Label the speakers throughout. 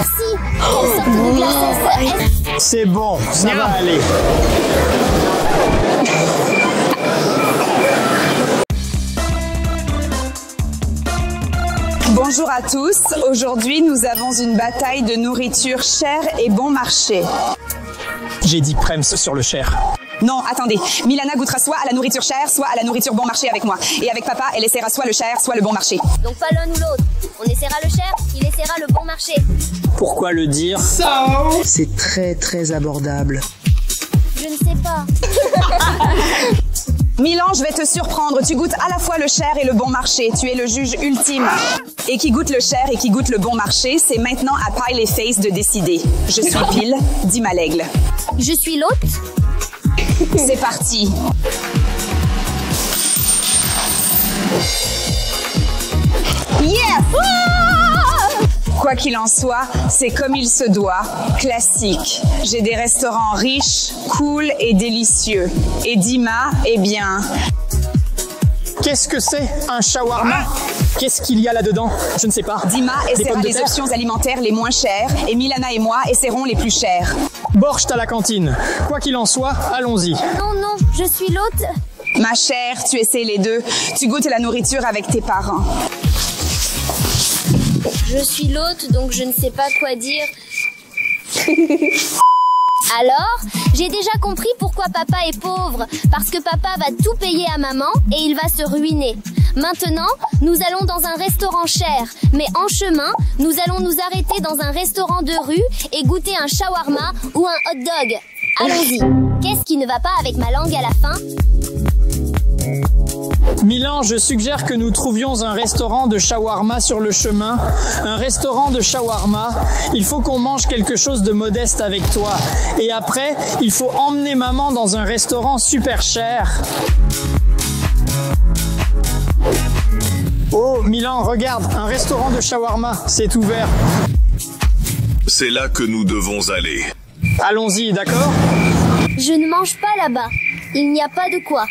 Speaker 1: merci. Quelle sorte de glace est-ce?
Speaker 2: C'est bon, ça va aller.
Speaker 3: Bonjour à tous, aujourd'hui nous avons une bataille de nourriture chère et bon marché.
Speaker 2: J'ai dit Prems sur le cher.
Speaker 3: Non, attendez, Milana goûtera soit à la nourriture chère, soit à la nourriture bon marché avec moi. Et avec papa, elle essaiera soit le cher, soit le bon marché.
Speaker 1: Donc pas l'un ou l'autre. On essaiera le cher, il essaiera le bon marché.
Speaker 2: Pourquoi le dire?
Speaker 4: C'est très abordable.
Speaker 1: Je ne sais pas.
Speaker 3: Milan, je vais te surprendre. Tu goûtes à la fois le cher et le bon marché. Tu es le juge ultime. Et qui goûte le cher et qui goûte le bon marché, c'est maintenant à Pile et Face de décider. Je suis pile, dit Malègle.
Speaker 1: Je suis l'autre.
Speaker 3: C'est parti. Yes! Quoi qu'il en soit, c'est comme il se doit, classique. J'ai des restaurants riches, cool et délicieux. Et Dima, eh bien...
Speaker 2: Qu'est-ce que c'est un shawarma? Qu'est-ce qu'il y a là-dedans? Je ne sais pas.
Speaker 3: Dima essaiera
Speaker 2: pommes de
Speaker 3: les
Speaker 2: terre?
Speaker 3: options alimentaires les moins chères et Milana et moi essaierons les plus chères.
Speaker 2: Borscht à la cantine. Quoi qu'il en soit, allons-y.
Speaker 1: Non, je suis l'autre.
Speaker 3: Ma chère, tu essaies les deux. Tu goûtes la nourriture avec tes parents.
Speaker 1: Je suis l'autre, donc je ne sais pas quoi dire. Alors, j'ai déjà compris pourquoi papa est pauvre. Parce que papa va tout payer à maman et il va se ruiner. Maintenant, nous allons dans un restaurant cher. Mais en chemin, nous allons nous arrêter dans un restaurant de rue et goûter un shawarma ou un hot dog. Allons-y. Qu'est-ce qui ne va pas avec ma langue à la fin?
Speaker 2: Milan, je suggère que nous trouvions un restaurant de shawarma sur le chemin. Un restaurant de shawarma. Il faut qu'on mange quelque chose de modeste avec toi. Et après, il faut emmener maman dans un restaurant super cher. Oh, Milan, regarde, un restaurant de shawarma. C'est ouvert.
Speaker 5: C'est là que nous devons aller.
Speaker 2: Allons-y, d'accord?
Speaker 1: Je ne mange pas là-bas. Il n'y a pas de quoi.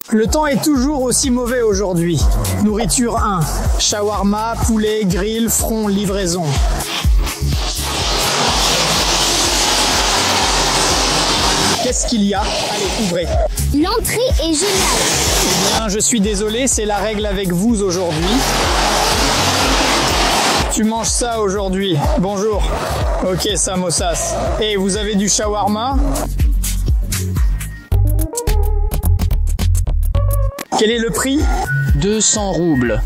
Speaker 2: Le temps est toujours aussi mauvais aujourd'hui. Nourriture 1. Shawarma, poulet, grill, front, livraison. Qu'est-ce qu'il y a? Allez, ouvrez.
Speaker 1: L'entrée est géniale.
Speaker 2: Eh bien, je suis désolé, c'est la règle avec vous aujourd'hui. Tu manges ça aujourd'hui. Bonjour. Ok, Samosas. Et vous avez du shawarma? Quel est le prix?
Speaker 4: 200 roubles.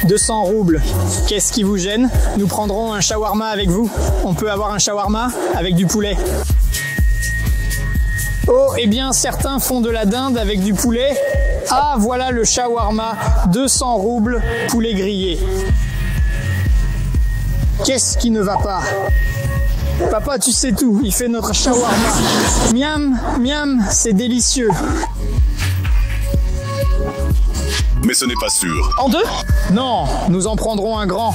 Speaker 2: 200 roubles. Qu'est-ce qui vous gêne? Nous prendrons un shawarma avec vous. On peut avoir un shawarma avec du poulet. Oh, eh bien, certains font de la dinde avec du poulet. Ah, voilà le shawarma. 200 roubles, poulet grillé. Qu'est-ce qui ne va pas? Papa, tu sais tout. Il fait notre shawarma. Miam, miam, c'est délicieux.
Speaker 5: Mais ce n'est pas sûr.
Speaker 2: En deux? Non, nous en prendrons un grand.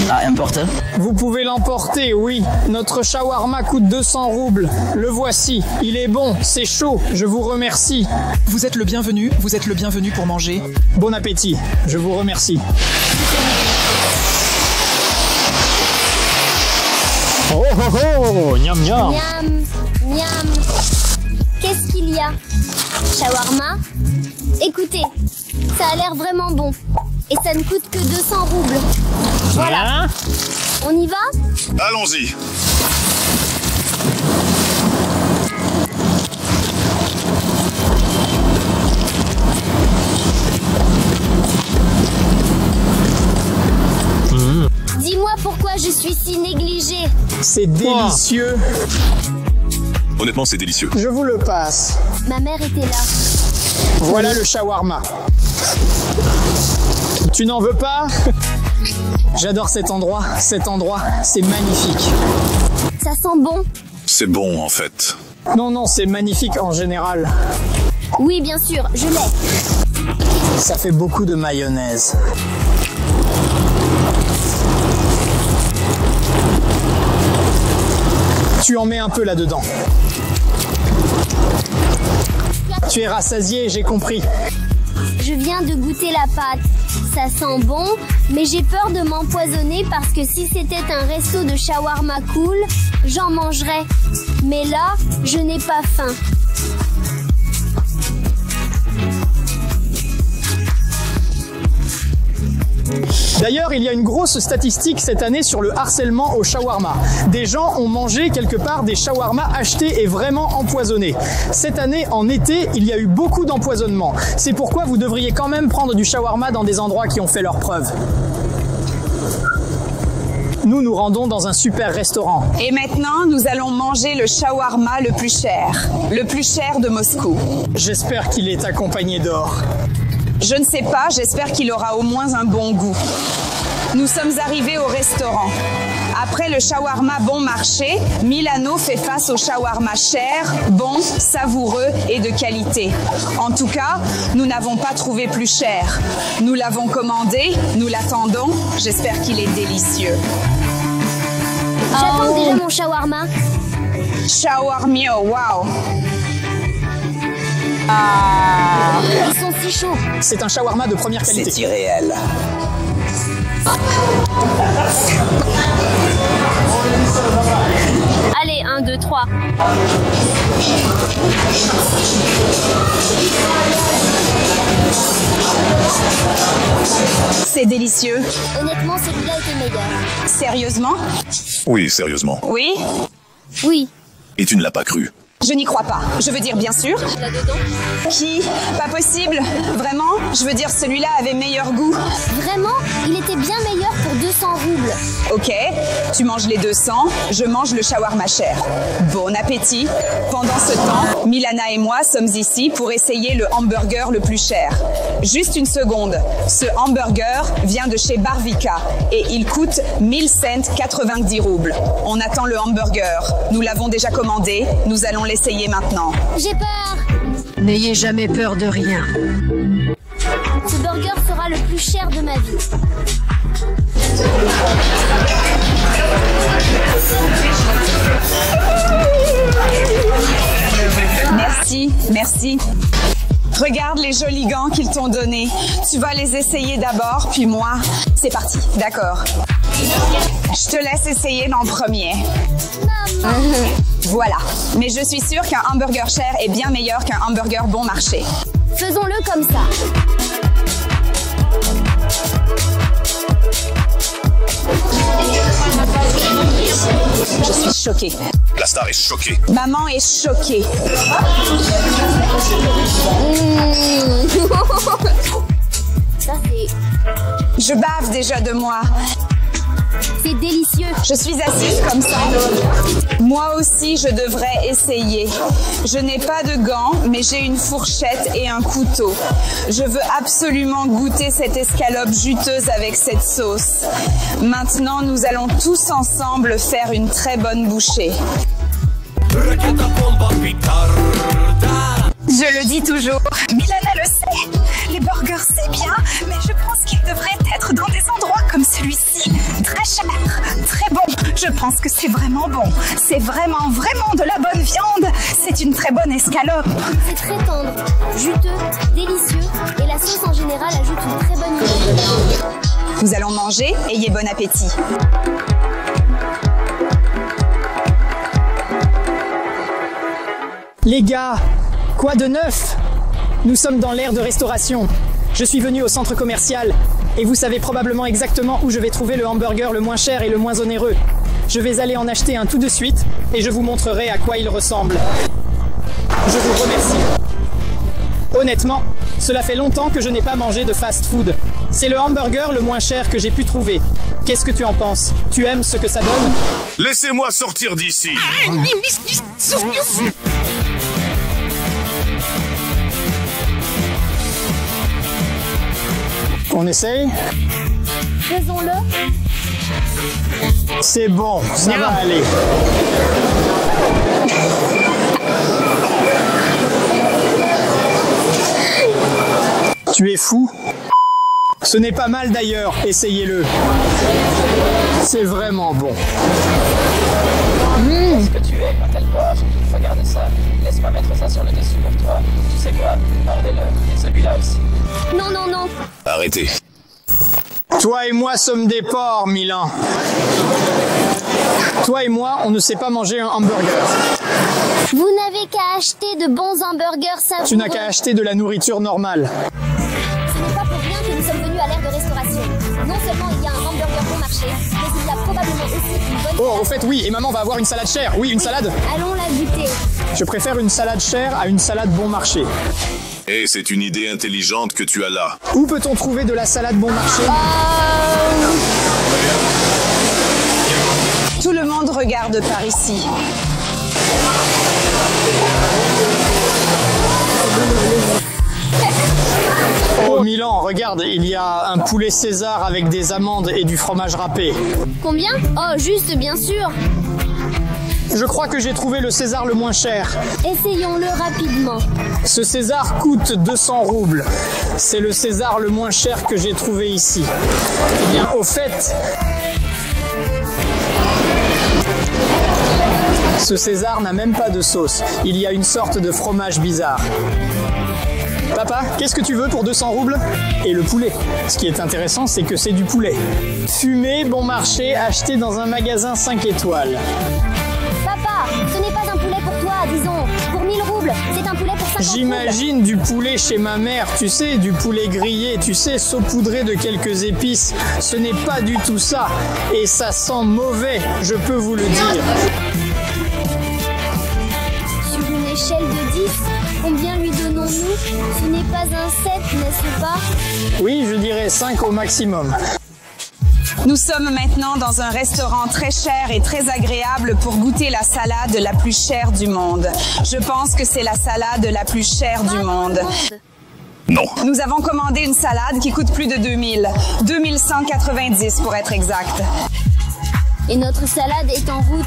Speaker 4: Ah, importe.
Speaker 2: Vous pouvez l'emporter, oui. Notre shawarma coûte 200 roubles. Le voici. Il est bon, c'est chaud. Je vous remercie.
Speaker 6: Vous êtes le bienvenu pour manger.
Speaker 2: Bon appétit. Je vous remercie. Oh oh oh, miam miam.
Speaker 1: Miam, miam. Qu'est-ce qu'il y a? Shawarma? Écoutez, ça a l'air vraiment bon. Et ça ne coûte que 200 roubles. Voilà. On y va?
Speaker 5: Allons-y.
Speaker 1: Dis-moi pourquoi je suis si négligée.
Speaker 2: C'est délicieux.
Speaker 5: Honnêtement, c'est délicieux.
Speaker 2: Je vous le passe.
Speaker 1: Ma mère était là.
Speaker 2: Voilà le shawarma. Tu n'en veux pas? J'adore cet endroit. Cet endroit, c'est magnifique.
Speaker 1: Ça sent bon.
Speaker 5: C'est bon, en fait.
Speaker 2: Non, non, c'est magnifique en général.
Speaker 1: Oui, bien sûr, je l'ai.
Speaker 2: Ça fait beaucoup de mayonnaise. Tu en mets un peu là-dedans. Tu es rassasié, j'ai compris.
Speaker 1: Je viens de goûter la pâte. Ça sent bon, mais j'ai peur de m'empoisonner parce que si c'était un resto de shawarma cool, j'en mangerais. Mais là, je n'ai pas faim.
Speaker 2: D'ailleurs, il y a une grosse statistique cette année sur le harcèlement au shawarma. Des gens ont mangé quelque part des shawarmas achetés et vraiment empoisonnés. Cette année, en été, il y a eu beaucoup d'empoisonnements. C'est pourquoi vous devriez quand même prendre du shawarma dans des endroits qui ont fait leurs preuves. Nous nous rendons dans un super restaurant.
Speaker 3: Et maintenant, nous allons manger le shawarma le plus cher de Moscou.
Speaker 2: J'espère qu'il est accompagné d'or.
Speaker 3: Je ne sais pas, j'espère qu'il aura au moins un bon goût. Nous sommes arrivés au restaurant. Après le shawarma bon marché, Milano fait face au shawarma cher, bon, savoureux et de qualité. En tout cas, nous n'avons pas trouvé plus cher. Nous l'avons commandé, nous l'attendons, j'espère qu'il est délicieux.
Speaker 1: J'attends déjà mon shawarma.
Speaker 3: Shawarmio, wow!
Speaker 1: Ils sont si chauds.
Speaker 2: C'est un shawarma de première qualité.
Speaker 4: C'est irréel.
Speaker 1: Allez, 1, 2, 3.
Speaker 3: C'est délicieux.
Speaker 1: Honnêtement, celui-là était meilleur.
Speaker 3: Sérieusement?
Speaker 5: Oui, sérieusement.
Speaker 3: Oui?
Speaker 1: Oui.
Speaker 5: Et tu ne l'as pas cru.
Speaker 3: Je n'y crois pas. Je veux dire, bien sûr.
Speaker 1: Là-dedans?
Speaker 3: Qui? Pas possible. Vraiment? Je veux dire, celui-là avait meilleur goût.
Speaker 1: Vraiment, il était bien meilleur pour 200 roubles.
Speaker 3: Ok, tu manges les 200, je mange le shawarma cher. Bon appétit. Pendant ce temps, Milana et moi sommes ici pour essayer le hamburger le plus cher. Juste une seconde. Ce hamburger vient de chez Barvika et il coûte 1190 roubles. On attend le hamburger. Nous l'avons déjà commandé. Nous allons l'essayer maintenant.
Speaker 1: J'ai peur.
Speaker 7: N'ayez jamais peur de rien.
Speaker 1: Ce burger sera le plus cher de ma vie.
Speaker 3: Merci, merci. Regarde les jolis gants qu'ils t'ont donnés. Tu vas les essayer d'abord, puis moi. C'est parti, d'accord. Je te laisse essayer en premier. Voilà. Mais je suis sûre qu'un hamburger cher est bien meilleur qu'un hamburger bon marché.
Speaker 1: Faisons-le comme ça.
Speaker 3: Je suis choquée.
Speaker 5: La star est choquée.
Speaker 3: Maman est choquée.
Speaker 1: Ça, c'est...
Speaker 3: Je bave déjà de moi.
Speaker 1: C'est délicieux.
Speaker 3: Je suis assise comme ça. Moi aussi, je devrais essayer. Je n'ai pas de gants, mais j'ai une fourchette et un couteau. Je veux absolument goûter cette escalope juteuse avec cette sauce. Maintenant, nous allons tous ensemble faire une très bonne bouchée.
Speaker 8: Je le dis toujours, Milana le sait. Les burgers c'est bien, mais je pense qu'ils devraient être dans des endroits comme celui-ci. Très cher, très bon. Je pense que c'est vraiment bon. C'est vraiment de la bonne viande. C'est une très bonne escalope.
Speaker 1: C'est très tendre, juteux, délicieux et la sauce en général ajoute une très bonne image.
Speaker 3: Nous allons manger, ayez bon appétit.
Speaker 2: Les gars, quoi de neuf? Nous sommes dans l'ère de restauration. Je suis venu au centre commercial et vous savez probablement exactement où je vais trouver le hamburger le moins cher et le moins onéreux. Je vais aller en acheter un tout de suite et je vous montrerai à quoi il ressemble. Je vous remercie. Honnêtement, cela fait longtemps que je n'ai pas mangé de fast-food. C'est le hamburger le moins cher que j'ai pu trouver. Qu'est-ce que tu en penses? Tu aimes ce que ça donne?
Speaker 5: Laissez-moi sortir d'ici.
Speaker 2: On essaye?
Speaker 1: Faisons-le.
Speaker 2: C'est bon, ça va aller. Tu es fou? Ce n'est pas mal d'ailleurs, essayez-le. C'est vraiment bon.
Speaker 9: Qu'est-ce que tu es quand elle boit? Regarde ça. Laisse-moi mettre ça sur le dessus pour toi. Tu sais quoi? Mordez-le. Et celui-là aussi.
Speaker 1: Non, non, non.
Speaker 5: Arrêtez.
Speaker 2: Toi et moi sommes des porcs, Milan. Toi et moi, on ne sait pas manger un hamburger.
Speaker 1: Vous n'avez qu'à acheter de bons hamburgers savoureux.
Speaker 2: Tu n'as qu'à acheter de la nourriture normale.
Speaker 1: Ce n'est pas pour rien que nous sommes venus à l'ère de restauration. Non seulement il y a un hamburger bon marché, mais il y a probablement aussi une bonne...
Speaker 2: Oh, au fait, oui, et maman va avoir une salade chère. Oui, une salade.
Speaker 1: Allons la goûter.
Speaker 2: Je préfère une salade chère à une salade bon marché.
Speaker 5: Et c'est une idée intelligente que tu as là.
Speaker 2: Où peut-on trouver de la salade bon marché?
Speaker 3: Tout le monde regarde par ici.
Speaker 2: Oh Milan, regarde, il y a un poulet César avec des amandes et du fromage râpé.
Speaker 1: Combien? Oh, juste, bien sûr.
Speaker 2: Je crois que j'ai trouvé le César le moins cher.
Speaker 1: Essayons-le rapidement.
Speaker 2: Ce César coûte 200 roubles. C'est le César le moins cher que j'ai trouvé ici. Eh bien, au fait, ce César n'a même pas de sauce. Il y a une sorte de fromage bizarre. Papa, qu'est-ce que tu veux pour 200 roubles? Et le poulet. Ce qui est intéressant, c'est que c'est du poulet. Fumé, bon marché, acheté dans un magasin 5 étoiles.
Speaker 1: Papa, ce n'est pas un poulet pour toi, disons. Pour 1000 roubles, c'est un poulet pour 50 roubles.
Speaker 2: J'imagine du poulet chez ma mère, tu sais, du poulet grillé, tu sais, saupoudré de quelques épices. Ce n'est pas du tout ça. Et ça sent mauvais, je peux vous le dire.
Speaker 1: Sur une échelle de 10, combien lui donnons-nous? Ce n'est pas un 7, n'est-ce pas?
Speaker 2: Oui, je dirais 5 au maximum.
Speaker 3: Nous sommes maintenant dans un restaurant très cher et très agréable pour goûter la salade la plus chère du monde. Je pense que c'est la salade la plus chère du monde.
Speaker 5: Non.
Speaker 3: Nous avons commandé une salade qui coûte plus de 2000. 2190 pour être exact.
Speaker 1: Et notre salade est en route.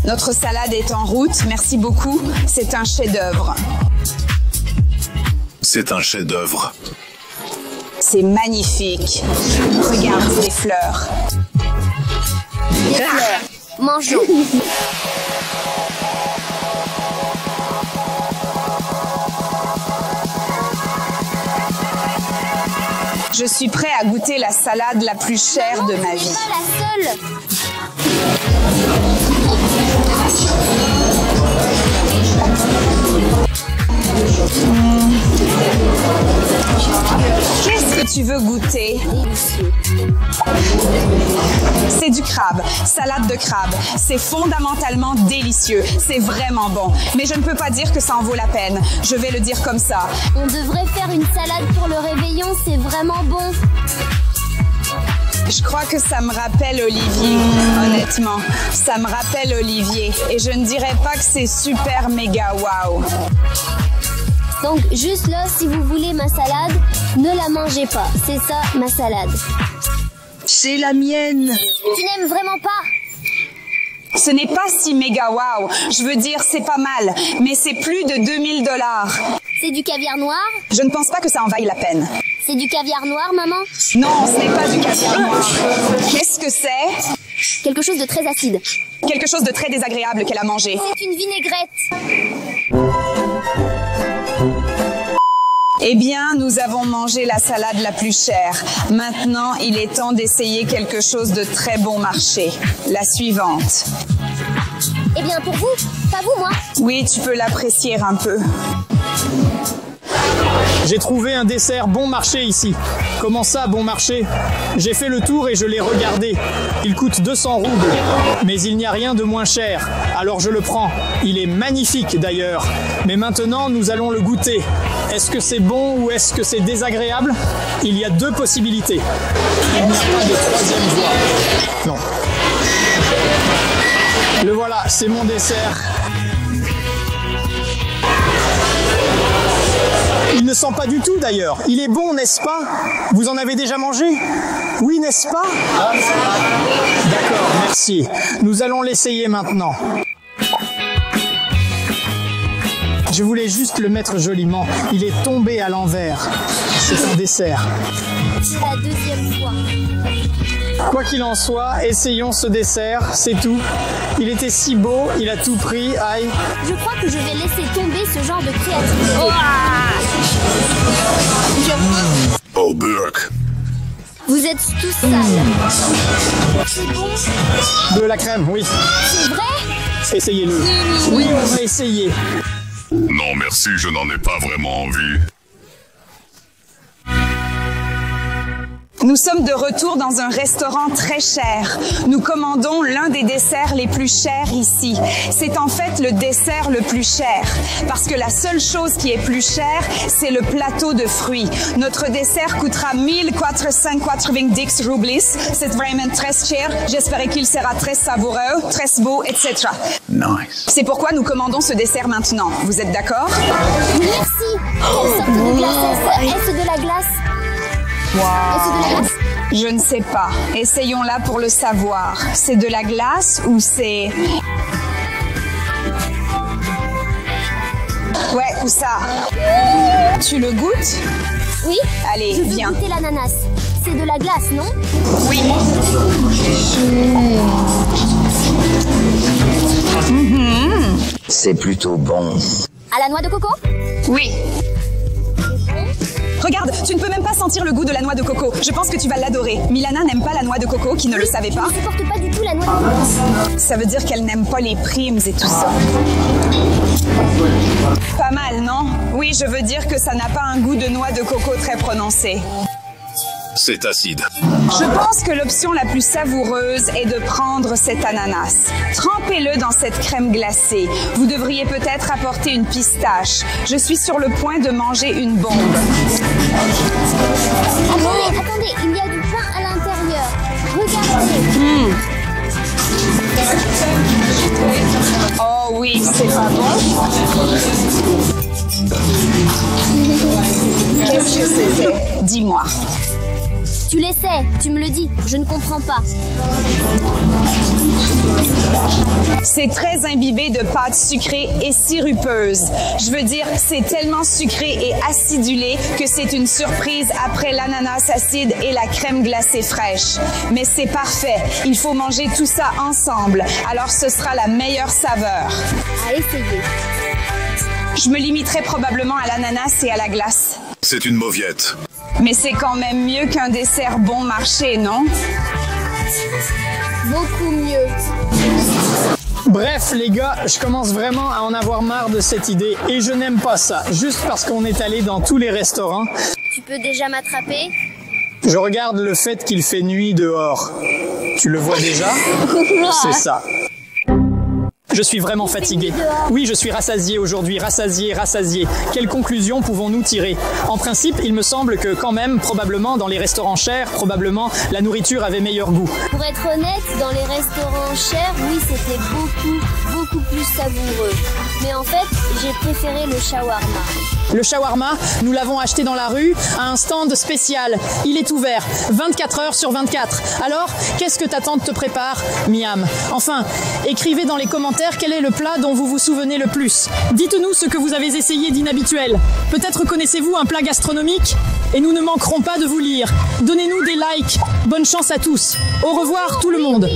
Speaker 3: Notre salade est en route, merci beaucoup. C'est un chef-d'œuvre.
Speaker 5: C'est un chef-d'œuvre.
Speaker 3: C'est magnifique. Regarde les fleurs.
Speaker 1: Des fleurs. Mangeons.
Speaker 3: Je suis prêt à goûter la salade la plus chère de ma vie.
Speaker 1: Ce n'est pas la seule.
Speaker 3: Qu'est-ce que tu veux goûter?
Speaker 1: Délicieux.
Speaker 3: C'est du crabe, salade de crabe. C'est fondamentalement délicieux. C'est vraiment bon. Mais je ne peux pas dire que ça en vaut la peine. Je vais le dire comme ça.
Speaker 1: On devrait faire une salade pour le réveillon, c'est vraiment bon.
Speaker 3: Je crois que ça me rappelle Olivier, honnêtement. Ça me rappelle Olivier. Et je ne dirais pas que c'est super méga wow.
Speaker 1: Donc juste là, si vous voulez ma salade, ne la mangez pas. C'est ça, ma salade.
Speaker 7: C'est la mienne.
Speaker 1: Tu n'aimes vraiment pas?
Speaker 3: Ce n'est pas si méga wow. Je veux dire, c'est pas mal. Mais c'est plus de 2000 $.
Speaker 1: C'est du caviar noir?
Speaker 3: Je ne pense pas que ça en vaille la peine.
Speaker 1: C'est du caviar noir, maman?
Speaker 3: Non, ce n'est pas du caviar noir. Qu'est-ce que c'est?
Speaker 1: Quelque chose de très acide.
Speaker 3: Quelque chose de très désagréable qu'elle a mangé.
Speaker 1: C'est une vinaigrette.
Speaker 3: Eh bien, nous avons mangé la salade la plus chère. Maintenant, il est temps d'essayer quelque chose de très bon marché. La suivante.
Speaker 1: Eh bien, pour vous, pas vous, moi.
Speaker 3: Oui, tu peux l'apprécier un peu.
Speaker 2: J'ai trouvé un dessert bon marché ici. Comment ça, bon marché? J'ai fait le tour et je l'ai regardé. Il coûte 200 roubles, mais il n'y a rien de moins cher. Alors je le prends. Il est magnifique d'ailleurs. Mais maintenant, nous allons le goûter. Est-ce que c'est bon ou est-ce que c'est désagréable? Il y a deux possibilités. Il n'y a pas de troisième voie. Non. Le voilà, c'est mon dessert. Il ne sent pas du tout d'ailleurs. Il est bon, n'est-ce pas? Vous en avez déjà mangé? Oui, n'est-ce pas? D'accord, merci. Nous allons l'essayer maintenant. Je voulais juste le mettre joliment. Il est tombé à l'envers. C'est un dessert.
Speaker 1: C'est la deuxième fois.
Speaker 2: Quoi qu'il en soit, essayons ce dessert, c'est tout. Il était si beau, il a tout pris, aïe.
Speaker 1: Je crois que je vais laisser tomber ce genre de créativité. Vous êtes tous sales. C'est bon?
Speaker 2: De la crème, oui.
Speaker 1: C'est vrai?
Speaker 2: Essayez-le. Oui, on va essayer.
Speaker 5: Non merci, je n'en ai pas vraiment envie.
Speaker 3: Nous sommes de retour dans un restaurant très cher. Nous commandons l'un des desserts les plus chers ici. C'est en fait le dessert le plus cher. Parce que la seule chose qui est plus chère, c'est le plateau de fruits. Notre dessert coûtera 1490 rublis. C'est vraiment très cher. J'espère qu'il sera très savoureux, très beau, etc.
Speaker 7: Nice.
Speaker 3: C'est pourquoi nous commandons ce dessert maintenant. Vous êtes d'accord?
Speaker 1: Merci. Quelle sorte de glace est-ce? Est-ce de la glace? Est-ce de la glace?
Speaker 3: Je ne sais pas. Essayons-la pour le savoir. C'est de la glace ou c'est... Ouais, ou ça? Tu le goûtes?
Speaker 1: Oui.
Speaker 3: Allez,
Speaker 1: Je veux
Speaker 3: viens.
Speaker 1: goûter l'ananas. C'est de la glace, non?
Speaker 3: Oui.
Speaker 4: C'est plutôt bon.
Speaker 1: À la noix de coco?
Speaker 3: Oui. Regarde, tu ne peux même pas sentir le goût de la noix de coco. Je pense que tu vas l'adorer. Milana n'aime pas la noix de coco, qui ne le savait pas.
Speaker 1: Je ne supporte pas du tout la noix de coco.
Speaker 3: Ça veut dire qu'elle n'aime pas les primes et tout ça. Pas mal, non? Oui, je veux dire que ça n'a pas un goût de noix de coco très prononcé.
Speaker 5: C'est acide.
Speaker 3: Je pense que l'option la plus savoureuse est de prendre cet ananas. Trempez-le dans cette crème glacée. Vous devriez peut-être apporter une pistache. Je suis sur le point de manger une bombe.
Speaker 1: Attendez, il y a du pain à l'intérieur. Regardez.
Speaker 3: Oh oui, c'est pas bon. Qu'est-ce que c'était? Dis-moi.
Speaker 1: Tu l'essaies, tu me le dis. Je ne comprends pas.
Speaker 3: C'est très imbibé de pâtes sucrées et sirupeuses. Je veux dire, c'est tellement sucré et acidulé que c'est une surprise après l'ananas acide et la crème glacée fraîche. Mais c'est parfait. Il faut manger tout ça ensemble. Alors ce sera la meilleure saveur.
Speaker 1: À essayer.
Speaker 3: Je me limiterai probablement à l'ananas et à la glace.
Speaker 5: C'est une mauviette.
Speaker 3: Mais c'est quand même mieux qu'un dessert bon marché, non?
Speaker 1: Beaucoup mieux.
Speaker 2: Bref, les gars, je commence vraiment à en avoir marre de cette idée et je n'aime pas ça. Juste parce qu'on est allé dans tous les restaurants.
Speaker 1: Tu peux déjà m'attraper?
Speaker 2: Je regarde le fait qu'il fait nuit dehors. Tu le vois déjà? C'est ça. Je suis vraiment fatigué. Oui, je suis rassasié aujourd'hui, rassasié. Quelle conclusion pouvons-nous tirer? En principe, il me semble que quand même, probablement, dans les restaurants chers, probablement, la nourriture avait meilleur goût.
Speaker 1: Pour être honnête, dans les restaurants chers, oui, c'était beaucoup plus savoureux. Mais en fait, j'ai préféré le shawarma.
Speaker 2: Le shawarma, nous l'avons acheté dans la rue à un stand spécial. Il est ouvert 24 heures sur 24. Alors, qu'est-ce que ta tante te prépare, Miam? Enfin, écrivez dans les commentaires quel est le plat dont vous vous souvenez le plus. Dites-nous ce que vous avez essayé d'inhabituel. Peut-être connaissez-vous un plat gastronomique? Et nous ne manquerons pas de vous lire. Donnez-nous des likes. Bonne chance à tous. Au revoir tout le monde.